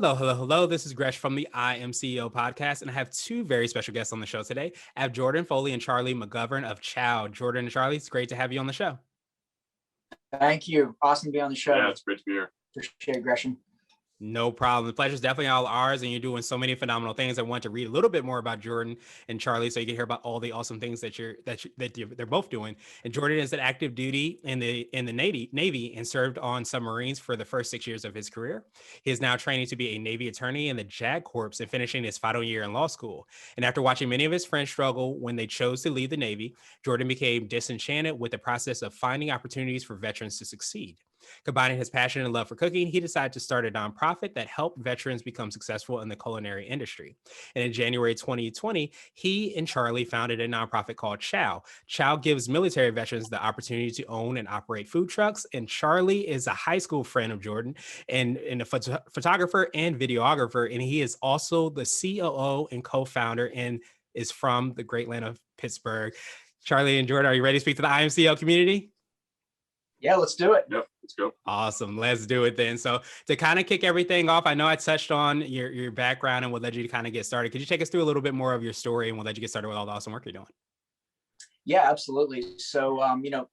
Hello, hello, hello. This is Gresh from the I Am CEO podcast, and I have two very special guests on the show today. I have Jordan Foley and Charlie McGovern of Chow. Jordan and Charlie, it's great to have you on the show. Thank you. Awesome to be on the show. Yeah, it's great to be here. Appreciate it, Gresham. No problem. The pleasure is definitely all ours, and you're doing so many phenomenal things. I want to read a little bit more about Jordan and Charlie, so you can hear about all the awesome things that they're both doing. And Jordan is an active duty in the Navy and served on submarines for the first 6 years of his career. He is now training to be a Navy attorney in the JAG Corps and finishing his final year in law school. And after watching many of his friends struggle when they chose to leave the Navy, Jordan became disenchanted with the process of finding opportunities for veterans to succeed. Combining his passion and love for cooking, he decided to start a nonprofit that helped veterans become successful in the culinary industry. And in January 2020, he and Charlie founded a nonprofit called Chow. Chow gives military veterans the opportunity to own and operate food trucks. And Charlie is a high school friend of Jordan and a photographer and videographer. And he is also the COO and co-founder and is from the great land of Pittsburgh. Charlie and Jordan, are you ready to speak to the IMCL community? Yeah, let's do it. Yep, let's go. Awesome. Let's do it then. So to kind of kick everything off, I know I touched on your background and what led you to kind of get started. Could you take us through a little bit more of your story and what led you get started with all the awesome work you're doing? Yeah, absolutely. So,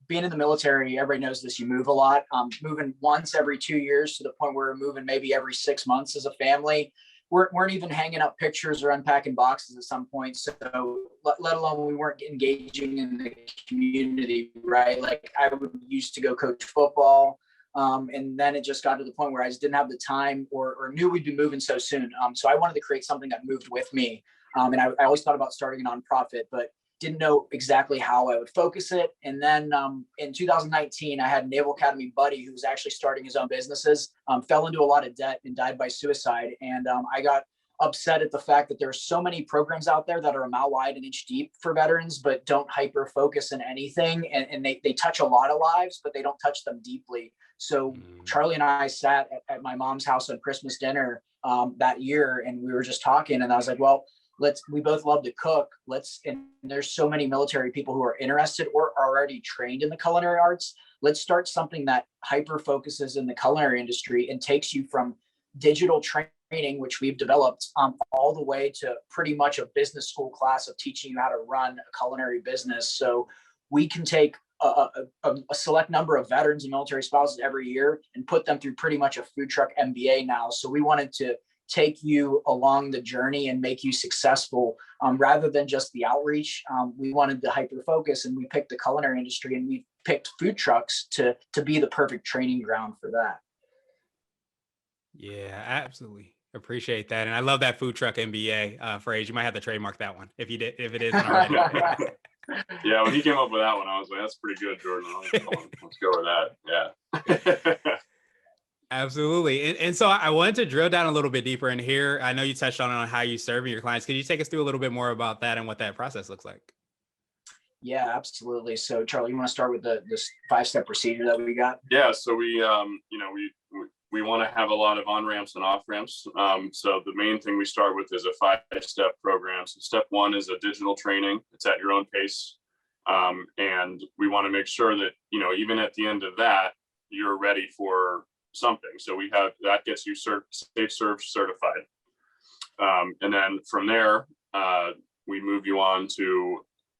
being in the military, everybody knows this, you move a lot, moving once every 2 years to the point where we're moving maybe every 6 months as a family. Weren't even hanging up pictures or unpacking boxes at some point. So let alone we weren't engaging in the community, right? Like I used to go coach football. And then it just got to the point where I just didn't have the time or knew we'd be moving so soon. So I wanted to create something that moved with me. And I always thought about starting a nonprofit, but didn't know exactly how I would focus it. And then in 2019, I had a Naval Academy buddy who was actually starting his own businesses, fell into a lot of debt and died by suicide. And I got upset at the fact that there are so many programs out there that are a mile wide and inch deep for veterans, but don't hyper focus in anything. And they touch a lot of lives, but they don't touch them deeply. So Charlie and I sat at my mom's house on Christmas dinner that year, and we were just talking. And I was like, well, we both love to cook. And there's so many military people who are interested or are already trained in the culinary arts. Let's start something that hyper focuses in the culinary industry and takes you from digital training, which we've developed, all the way to pretty much a business school class of teaching you how to run a culinary business. So we can take a select number of veterans and military spouses every year and put them through pretty much a food truck MBA now. So we wanted to take you along the journey and make you successful rather than just the outreach. We wanted to hyper focus, and we picked the culinary industry, and we picked food trucks to be the perfect training ground for that. Yeah, absolutely. Appreciate that. And I love that food truck MBA phrase. You might have to trademark that one if it isn't already. Yeah, when he came up with that one, I was like, that's pretty good, Jordan. Let's go with that. Yeah. Absolutely. And so I wanted to drill down a little bit deeper in here. I know you touched on how you serve your clients. Could you take us through a little bit more about that and what that process looks like? Yeah, absolutely. So Charlie, you want to start with this 5-step procedure that we got? Yeah. So we want to have a lot of on-ramps and off-ramps. So the main thing we start with is a 5-step program. So step 1 is a digital training. It's at your own pace. And we want to make sure that, even at the end of that, you're ready for something. So we have that gets you Safe Serve certified. And then from there, we move you on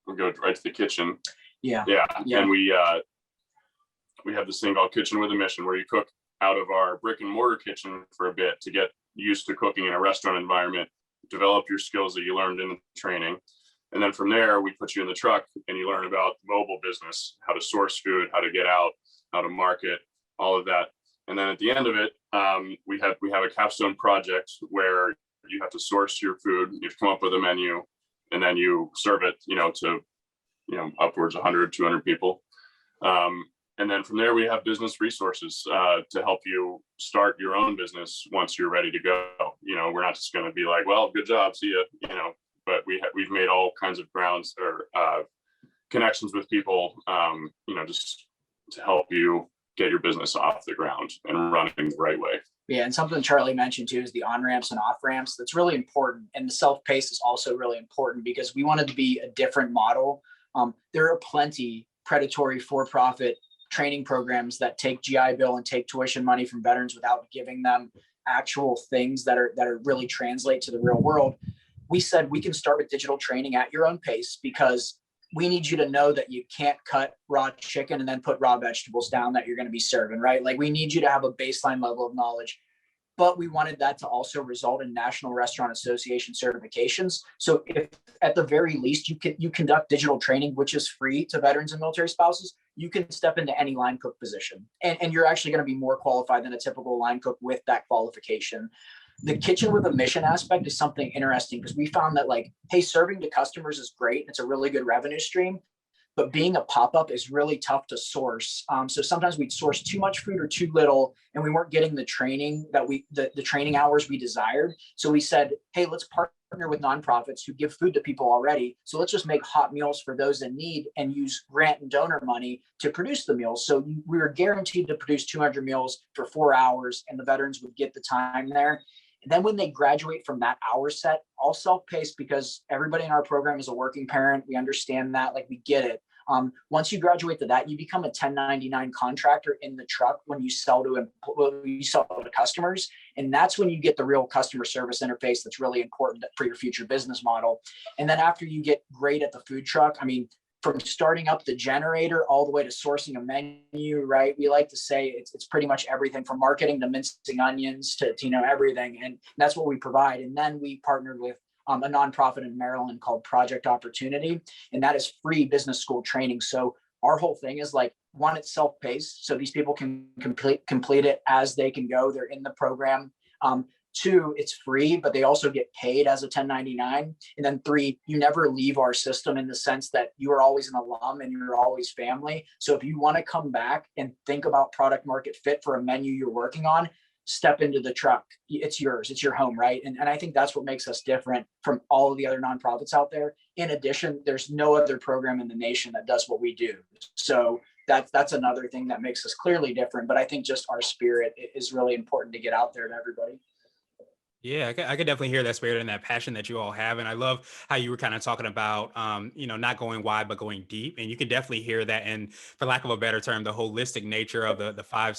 we go right to the kitchen. Yeah. And we have this thing called Kitchen with a Mission, where you cook out of our brick and mortar kitchen for a bit to get used to cooking in a restaurant environment, develop your skills that you learned in the training. And then from there, we put you in the truck and you learn about mobile business, how to source food, how to get out, how to market, all of that. And then at the end of it, we have a capstone project where you have to source your food, you have to come up with a menu, and then you serve it, to, upwards of 100, 200 people. And then from there, we have business resources to help you start your own business once you're ready to go. We're not just going to be like, well, good job, see ya, but we've made all kinds of grounds or connections with people, just to help you get your business off the ground and running the right way. Yeah, and something Charlie mentioned too is the on-ramps and off-ramps. That's really important. And the self-pace is also really important because we wanted to be a different model. There are plenty predatory for-profit training programs that take GI Bill and take tuition money from veterans without giving them actual things that are really translate to the real world, we said we can start with digital training at your own pace, because we need you to know that you can't cut raw chicken and then put raw vegetables down that you're going to be serving, right? Like, we need you to have a baseline level of knowledge. But we wanted that to also result in National Restaurant Association certifications. So if at the very least you conduct digital training, which is free to veterans and military spouses, you can step into any line cook position. And you're actually going to be more qualified than a typical line cook with that qualification. The kitchen with a mission aspect is something interesting, because we found that, like, hey, serving to customers is great. It's a really good revenue stream. But being a pop-up is really tough to source. So sometimes we'd source too much food or too little, and we weren't getting the training that the training hours we desired. So we said, hey, let's partner with nonprofits who give food to people already. So let's just make hot meals for those in need and use grant and donor money to produce the meals. So we were guaranteed to produce 200 meals for 4 hours, and the veterans would get the time there. And then when they graduate from that hour set, all self-paced, because everybody in our program is a working parent. We understand that, like, we get it. Once you graduate to that, you become a 1099 contractor in the truck when you sell to customers. And that's when you get the real customer service interface that's really important for your future business model. And then after you get great at the food truck, I mean, from starting up the generator all the way to sourcing a menu, right? We like to say it's pretty much everything from marketing to mincing onions to everything. And that's what we provide. And then we partnered with a nonprofit in Maryland called Project Opportunity, and that is free business school training. So our whole thing is, like, one, it's self-paced, so these people can complete it as they can go. They're in the program. Two, it's free, but they also get paid as a 1099. And then three, you never leave our system, in the sense that you are always an alum and you're always family. So if you want to come back and think about product market fit for a menu you're working on, step into the truck. It's yours. It's your home, right? And I think that's what makes us different from all of the other nonprofits out there. In addition, there's no other program in the nation that does what we do. So that's another thing that makes us clearly different. But I think just our spirit is really important to get out there to everybody. Yeah, I could definitely hear that spirit and that passion that you all have. And I love how you were kind of talking about, not going wide, but going deep. And you can definitely hear that. And for lack of a better term, the holistic nature of the five,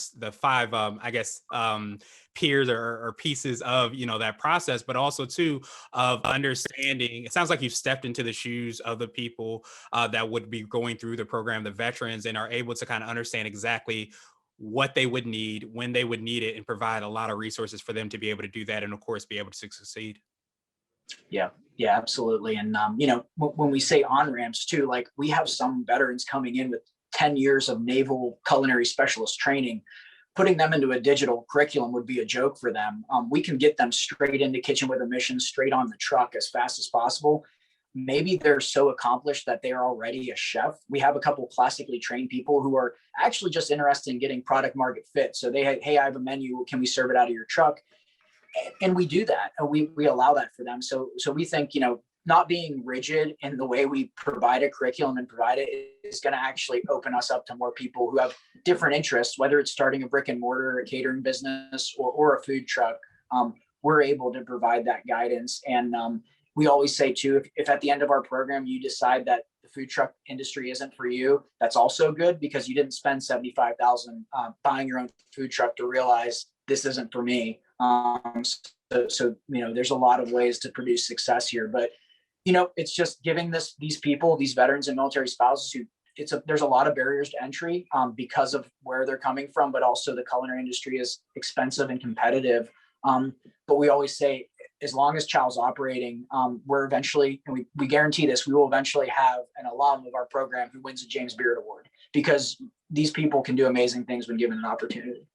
peers or pieces of, that process, but also too, of understanding. It sounds like you've stepped into the shoes of the people that would be going through the program, the veterans, and are able to kind of understand exactly what they would need, when they would need it, and provide a lot of resources for them to be able to do that, and of course be able to succeed. Yeah, absolutely. And when we say on ramps too, like, we have some veterans coming in with 10 years of naval culinary specialist training. Putting them into a digital curriculum would be a joke for them. We can get them straight into Kitchen with a Mission, straight on the truck as fast as possible. Maybe they're so accomplished that they are already a chef. We have a couple classically trained people who are actually just interested in getting product market fit. So hey, I have a menu. Can we serve it out of your truck? And we do that. And we allow that for them. So we think, not being rigid in the way we provide a curriculum and provide it is going to actually open us up to more people who have different interests, whether it's starting a brick and mortar, a catering business, or a food truck. We're able to provide that guidance. And we always say too, if at the end of our program you decide that the food truck industry isn't for you, that's also good, because you didn't spend $75,000 buying your own food truck to realize this isn't for me. So there's a lot of ways to produce success here, but it's just giving these people, these veterans and military spouses there's a lot of barriers to entry because of where they're coming from, but also the culinary industry is expensive and competitive. But we always say, as long as Chow's operating, we're eventually, and we guarantee this, we will eventually have an alum of our program who wins a James Beard Award, because these people can do amazing things when given an opportunity.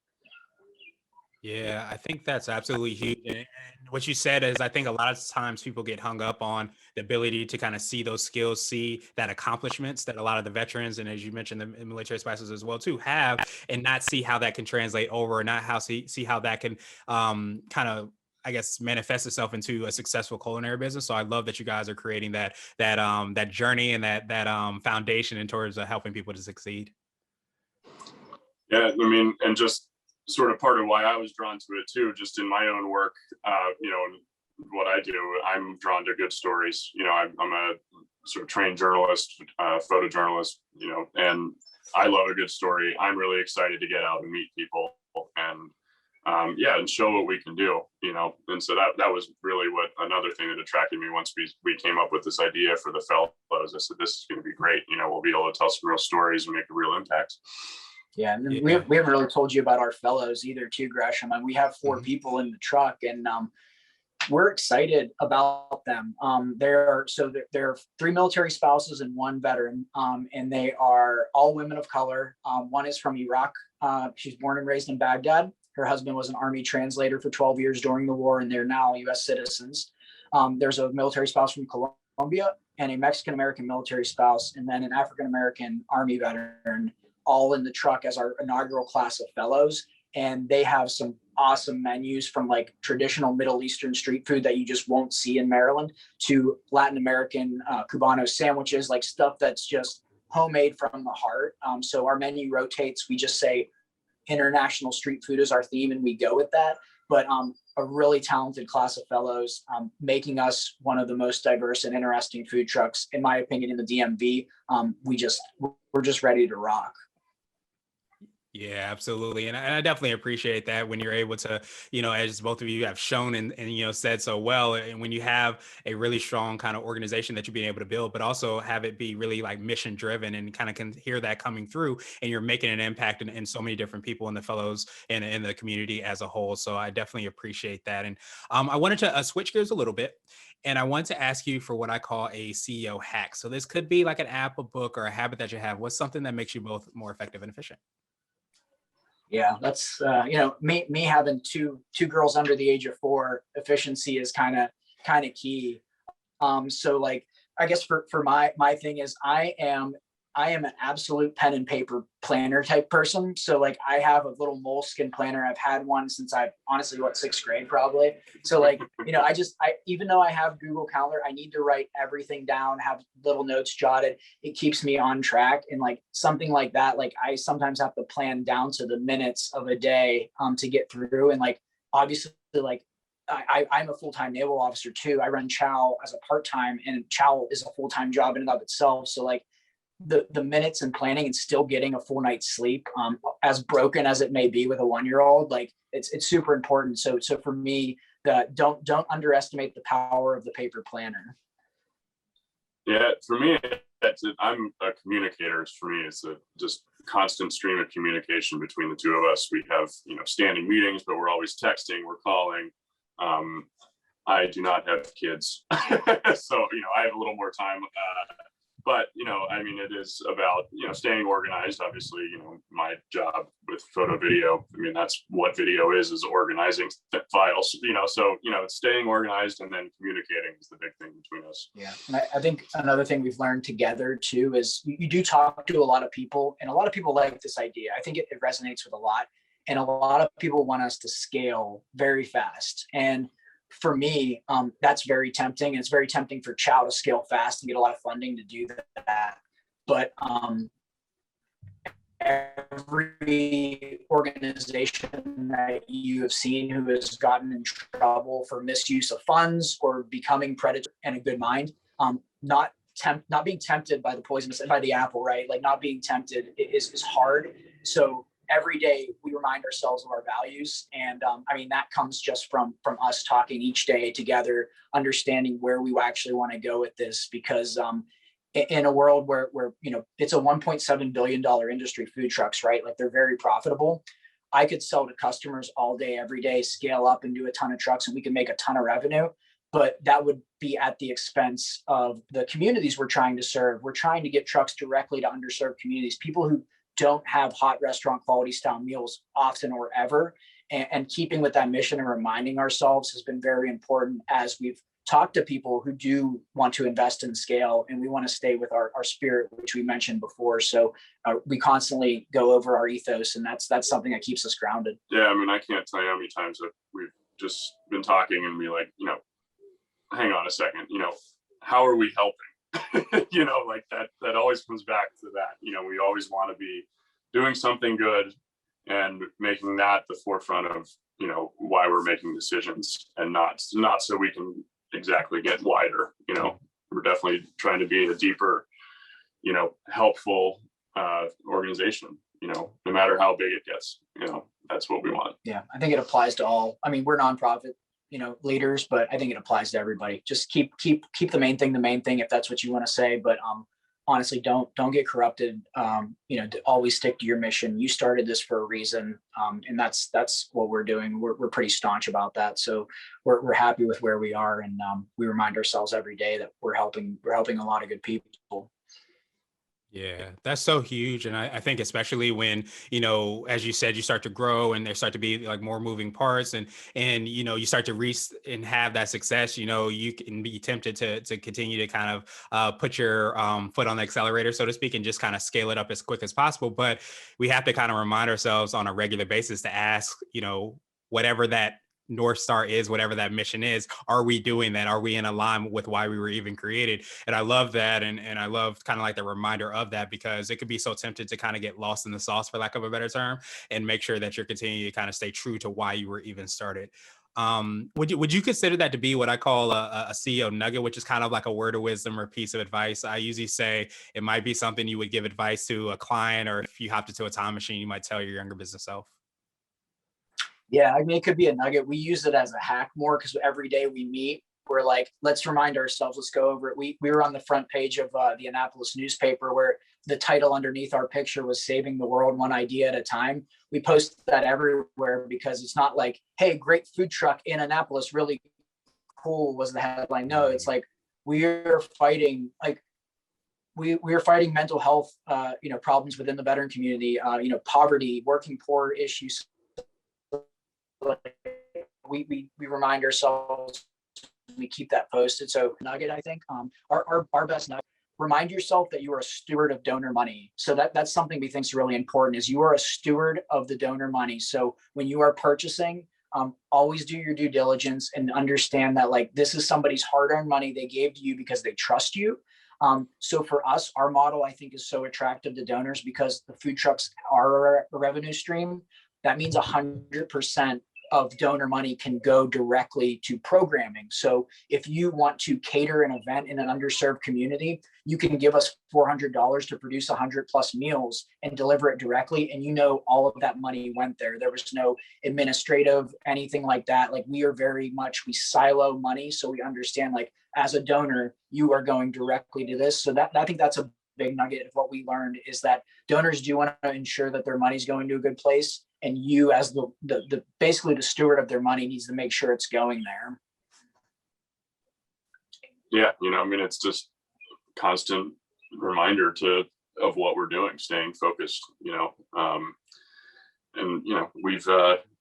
Yeah, I think that's absolutely huge. And what you said is, I think a lot of times people get hung up on the ability to kind of see those skills, see that accomplishments that a lot of the veterans, and as you mentioned, the military spouses as well too, have, and not see how that can translate over, not see how that can kind of, I guess, manifest itself into a successful culinary business. So I love that you guys are creating that journey and that foundation in towards helping people to succeed. Yeah, I mean, and just sort of part of why I was drawn to it too, just in my own work, and what I do, I'm drawn to good stories. I'm a sort of trained journalist, photojournalist, and I love a good story. I'm really excited to get out and meet people and and show what we can do, And so that was really another thing that attracted me once we came up with this idea for the fellows. I said, this is going to be great. We'll be able to tell some real stories and make a real impact. Yeah, and we haven't really told you about our fellows either, too, Gresham. And we have 4 people in the truck, and we're excited about them. There are 3 military spouses and 1 veteran, and they are all women of color. One is from Iraq. She's born and raised in Baghdad. Her husband was an Army translator for 12 years during the war, and they're now U.S. citizens. There's a military spouse from Colombia and a Mexican-American military spouse, and then an African-American Army veteran, all in the truck as our inaugural class of fellows. And they have some awesome menus, from like traditional Middle Eastern street food that you just won't see in Maryland to Latin American Cubano sandwiches, like stuff that's just homemade from the heart. So our menu rotates. We just say international street food is our theme, and we go with that. But a really talented class of fellows, making us one of the most diverse and interesting food trucks, in my opinion, in the DMV. We're just ready to rock. Yeah, absolutely. And I definitely appreciate that when you're able to, as both of you have shown and said so well, and when you have a really strong kind of organization that you're being able to build, but also have it be really like mission driven, and kind of can hear that coming through, and you're making an impact in so many different people in the fellows and in the community as a whole. So I definitely appreciate that. And I wanted to switch gears a little bit. And I want to ask you for what I call a CEO hack. So this could be like an app, a book, or a habit that you have. What's something that makes you both more effective and efficient? Yeah, that's me having two girls under the age of 4. Efficiency is kind of key. So like, I guess for my thing is I am an absolute pen and paper planner type person. So like, I have a little moleskin planner. I've had one since I've honestly, 6th grade probably. So like, I even though I have Google Calendar, I need to write everything down, have little notes jotted. It keeps me on track. And like something like that, like I sometimes have to plan down to the minutes of a day to get through. And like, obviously, like I'm a full-time naval officer too. I run Chow as a part-time, and Chow is a full-time job in and of itself. So like, the minutes and planning and still getting a full night's sleep, as broken as it may be with a 1-year-old, like it's super important. So for me, don't underestimate the power of the paper planner. Yeah, for me, that's it. I'm a communicator. For me, it's a just constant stream of communication between the two of us. We have, standing meetings, but we're always texting, we're calling. I do not have kids. So, I have a little more time. But, it is about, staying organized. Obviously, my job with photo video, that's what video is organizing files, so, it's staying organized and then communicating is the big thing between us. Yeah. And I think another thing we've learned together too, is you do talk to a lot of people, and a lot of people like this idea. I think it resonates with a lot. And a lot of people want us to scale very fast. And for me, that's very tempting. It's very tempting for Chow to scale fast and get a lot of funding to do that. But every organization that you have seen who has gotten in trouble for misuse of funds or becoming predator and a good mind, not being tempted by the poisonous, by the apple, right? Like not being tempted is hard. So every day we remind ourselves of our values. And that comes just from us talking each day together, understanding where we actually want to go with this, because in a world where it's a $1.7 billion industry, food trucks, right? Like they're very profitable. I could sell to customers all day, every day, scale up and do a ton of trucks, and we can make a ton of revenue. But that would be at the expense of the communities we're trying to serve. We're trying to get trucks directly to underserved communities, people who don't have hot restaurant quality style meals often or ever. And keeping with that mission and reminding ourselves has been very important as we've talked to people who do want to invest in scale, and we want to stay with our spirit, which we mentioned before. So we constantly go over our ethos, and that's something that keeps us grounded. Yeah, I can't tell you how many times that we've just been talking and be like, hang on a second, how are we helping? Like that always comes back to that. We always want to be doing something good and making that the forefront of, why we're making decisions, and not so we can exactly get wider. We're definitely trying to be a deeper, helpful organization, no matter how big it gets. that's what we want. Yeah, I think it applies to all. I mean, we're nonprofit, leaders, but I think it applies to everybody. Just keep the main thing the main thing, if that's what you want to say. But honestly, don't get corrupted. To always stick to your mission. You started this for a reason, and that's what we're doing. We're pretty staunch about that. So we're happy with where we are, and we remind ourselves every day that we're helping a lot of good people. Yeah, that's so huge. And I think especially when, as you said, you start to grow and there start to be like more moving parts and you start to reach and have that success, you can be tempted to continue to kind of put your foot on the accelerator, so to speak, and just kind of scale it up as quick as possible. But we have to kind of remind ourselves on a regular basis to ask, whatever that North Star is, whatever that mission is, are we doing that? Are we in alignment with why we were even created? And I love that. And I love kind of like the reminder of that, because it could be so tempted to kind of get lost in the sauce, for lack of a better term, and make sure that you're continuing to kind of stay true to why you were even started. Would you consider that to be what I call a CEO nugget, which is kind of like a word of wisdom or piece of advice? I usually say it might be something you would give advice to a client, or if you hopped into a time machine, you might tell your younger business self. Yeah, I mean, it could be a nugget. We use it as a hack more because every day we meet, we're like, let's remind ourselves, let's go over it. We were on the front page of the Annapolis newspaper, where the title underneath our picture was "Saving the World One Idea at a Time." We post that everywhere because it's not like, hey, great food truck in Annapolis, really cool was the headline. No, it's like we're fighting we are fighting mental health problems within the veteran community, poverty, working poor issues. We remind ourselves, we keep that posted. So nugget, I think our best nugget: remind yourself that you are a steward of donor money. So that's something we think is really important, is you are a steward of the donor money. So when you are purchasing, always do your due diligence and understand that this is somebody's hard-earned money they gave to you because they trust you. So for us, our model, I think, is so attractive to donors because the food trucks are a revenue stream. That means 100% of donor money can go directly to programming. So if you want to cater an event in an underserved community, you can give us $400 to produce 100+ meals and deliver it directly. And all of that money went there. There was no administrative, anything like that. We are we silo money. So we understand, as a donor, you are going directly to this. So I think that's a big nugget of what we learned, is that donors do want to ensure that their money's going to a good place. And you, as the basically the steward of their money, needs to make sure it's going there. Yeah, it's just constant reminder of what we're doing, staying focused. We're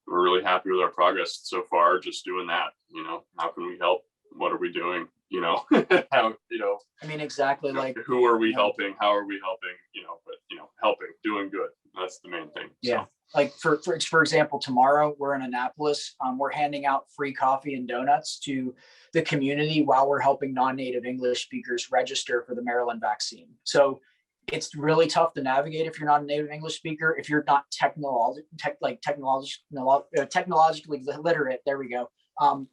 really happy with our progress so far. Just doing that. How can we help? What are we doing? How? I mean, exactly. Who are we helping? How are we helping? Helping, doing good. That's the main thing. Yeah. So. For example, tomorrow we're in Annapolis. We're handing out free coffee and donuts to the community while we're helping non-native English speakers register for the Maryland vaccine. So it's really tough to navigate if you're not a native English speaker, if you're not technologically literate. There we go.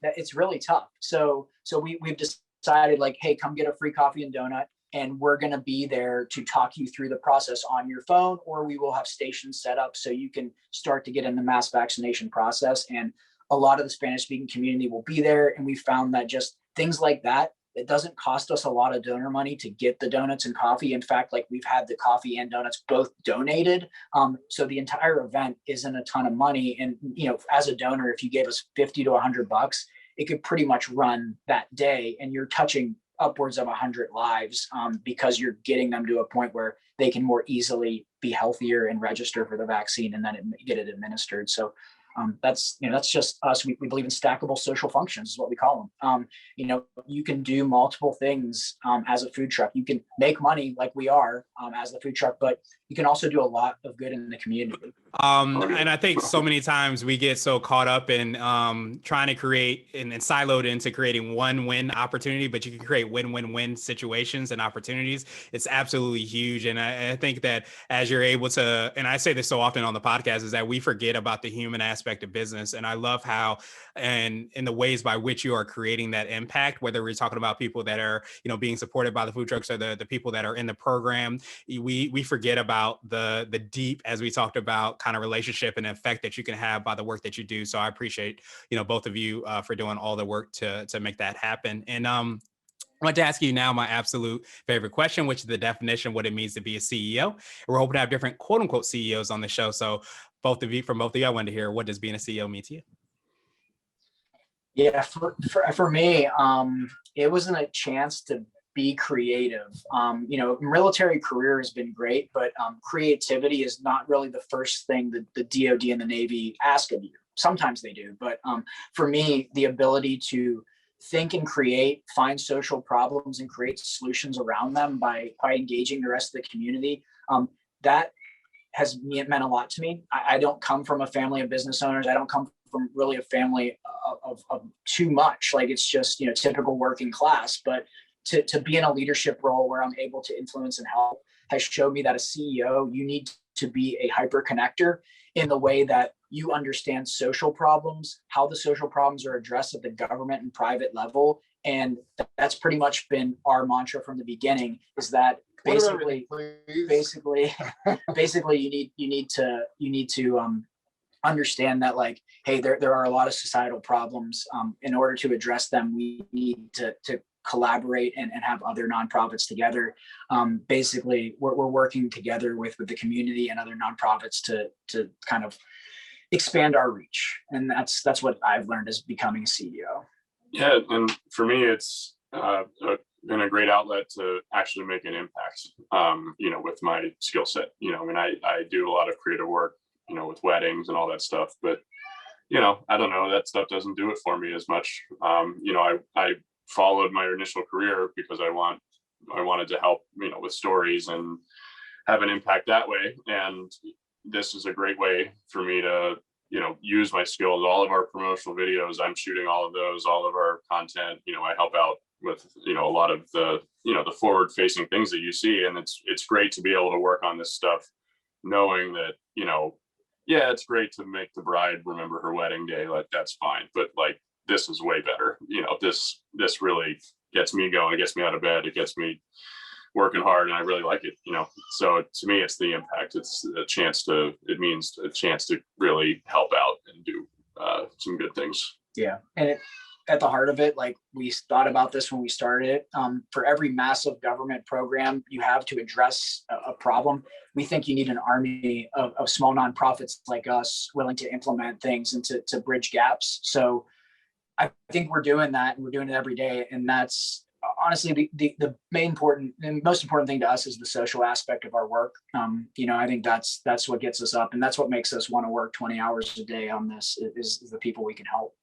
It's really tough. So we've decided, hey, come get a free coffee and donut. And we're going to be there to talk you through the process on your phone, or we will have stations set up so you can start to get in the mass vaccination process. And a lot of the Spanish speaking community will be there. And we found that just things like that, it doesn't cost us a lot of donor money to get the donuts and coffee. In fact, we've had the coffee and donuts both donated. So the entire event isn't a ton of money. And, as a donor, if you gave us $50 to $100, it could pretty much run that day, and you're touching upwards of 100 lives, because you're getting them to a point where they can more easily be healthier and register for the vaccine and then get it administered. So that's just us. We believe in stackable social functions is what we call them. You can do multiple things as a food truck. You can make money like we are as the food truck, but you can also do a lot of good in the community. And I think so many times we get so caught up in trying to create and siloed into creating one win opportunity, but you can create win-win-win situations and opportunities. It's absolutely huge. And I think that as you're able to, and I say this so often on the podcast, is that we forget about the human aspect of business. And I love how, and in the ways by which you are creating that impact, whether we're talking about people that are, being supported by the food trucks, or the people that are in the program, we forget about the deep, as we talked about, about kind of relationship and effect that you can have by the work that you do. So I appreciate, both of you for doing all the work to make that happen. And I want to ask you now my absolute favorite question, which is the definition of what it means to be a CEO. We're hoping to have different quote unquote CEOs on the show. So both of you, I wanted to hear, what does being a CEO mean to you? Yeah, for me, it wasn't a chance to be creative. Military career has been great, but creativity is not really the first thing that the DoD and the Navy ask of you. Sometimes they do, but for me, the ability to think and create, find social problems and create solutions around them by engaging the rest of the community, that has meant a lot to me. I don't come from a family of business owners. I don't come from really a family of too much. Like, it's just, typical working class, but to be in a leadership role where I'm able to influence and help has showed me that a CEO, you need to be a hyper connector in the way that you understand social problems, how the social problems are addressed at the government and private level. And that's pretty much been our mantra from the beginning, is that basically you need to understand that, like, hey, there are a lot of societal problems. In order to address them, we need to collaborate and have other nonprofits together. Basically, we're working together with the community and other nonprofits to kind of expand our reach. And that's what I've learned as becoming a CEO. Yeah, and for me, it's been a great outlet to actually make an impact, with my skill set. I do a lot of creative work, with weddings and all that stuff, but, I don't know, that stuff doesn't do it for me as much. I followed my initial career because I wanted to help, with stories and have an impact that way. And this is a great way for me to, use my skills. All of our promotional videos, I'm shooting all of those, all of our content, I help out with, a lot of the, the forward facing things that you see. And it's great to be able to work on this stuff, knowing that, yeah, it's great to make the bride remember her wedding day. Like, that's fine. But like, this is way better. This really gets me going. It gets me out of bed. It gets me working hard, and I really like it. So to me, it's the impact. It's it means a chance to really help out and do some good things. Yeah. And at the heart of it, like, we thought about this when we started it, for every massive government program you have to address a problem, we think you need an army of small nonprofits like us willing to implement things and to bridge gaps. So I think we're doing that, and we're doing it every day. And that's honestly the main important and most important thing to us, is the social aspect of our work. I think that's what gets us up, and that's what makes us want to work 20 hours a day on this, is the people we can help.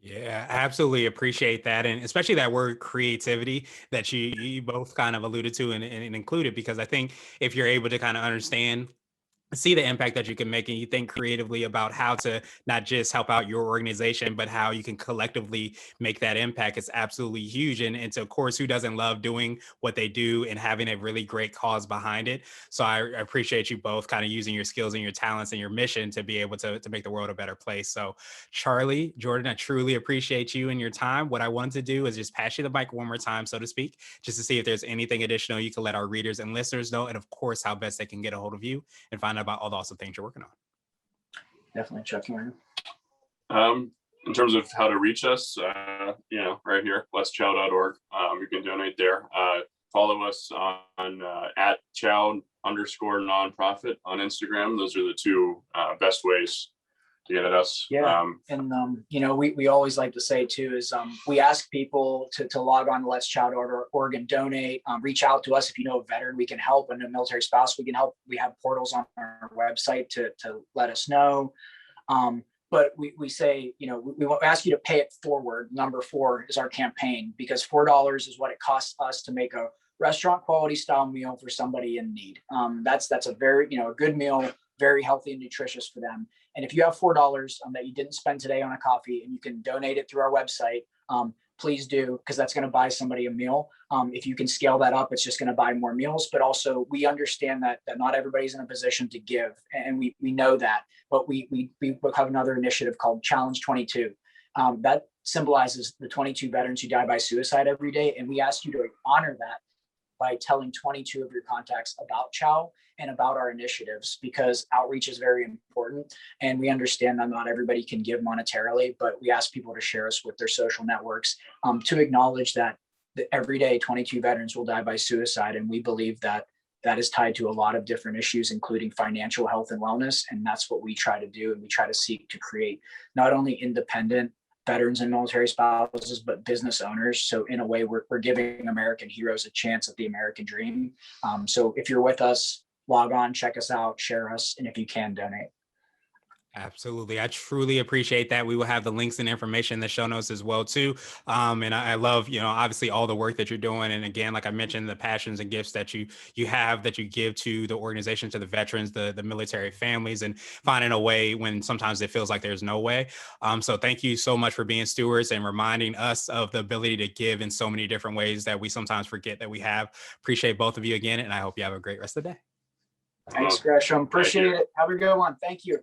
Yeah, I absolutely appreciate that. And especially that word creativity that you both kind of alluded to and included, because I think if you're able to kind of understand, see the impact that you can make, and you think creatively about how to not just help out your organization, but how you can collectively make that impact, is absolutely huge. And so, of course, who doesn't love doing what they do and having a really great cause behind it? So I appreciate you both kind of using your skills and your talents and your mission to be able to make the world a better place. So Charlie, Jordan, I truly appreciate you and your time. What I want to do is just pass you the mic one more time, so to speak, just to see if there's anything additional you can let our readers and listeners know, and of course, how best they can get a hold of you and find out about all the awesome things you're working on. Definitely checking in terms of how to reach us, right here, letschow.org. You can donate there. Follow us on at chow_nonprofit on Instagram. Those are the two best ways to get at us. Yeah. We always like to say too, is we ask people to log on to letschow.org and donate. Reach out to us if you know a veteran we can help, and a military spouse we can help. We have portals on our website to let us know. But we say, we ask you to pay it forward. Number 4 is our campaign, because $4 is what it costs us to make a restaurant quality style meal for somebody in need. That's a very, a good meal, very healthy and nutritious for them. And if you have $4 that you didn't spend today on a coffee, and you can donate it through our website, please do, because that's going to buy somebody a meal. If you can scale that up, it's just going to buy more meals. But also, we understand that not everybody's in a position to give, and we know that. But we have another initiative called Challenge 22. That symbolizes the 22 veterans who die by suicide every day, and we ask you to honor that by telling 22 of your contacts about CHOW and about our initiatives, because outreach is very important. And we understand that not everybody can give monetarily, but we ask people to share us with their social networks, to acknowledge that every day 22 veterans will die by suicide. And we believe that that is tied to a lot of different issues, including financial health and wellness. And that's what we try to do. And we try to seek to create not only independent veterans and military spouses, but business owners. So in a way, we're giving American heroes a chance at the American dream. So if you're with us, log on, check us out, share us, and if you can, donate. Absolutely. I truly appreciate that. We will have the links and information in the show notes as well too. And I love, obviously all the work that you're doing. And again, like I mentioned, the passions and gifts that you have, that you give to the organization, to the veterans, the military families, and finding a way when sometimes it feels like there's no way. So thank you so much for being stewards and reminding us of the ability to give in so many different ways that we sometimes forget that we have. Appreciate both of you again. And I hope you have a great rest of the day. Thanks, Gresham. Appreciate it. Have a good one. Thank you.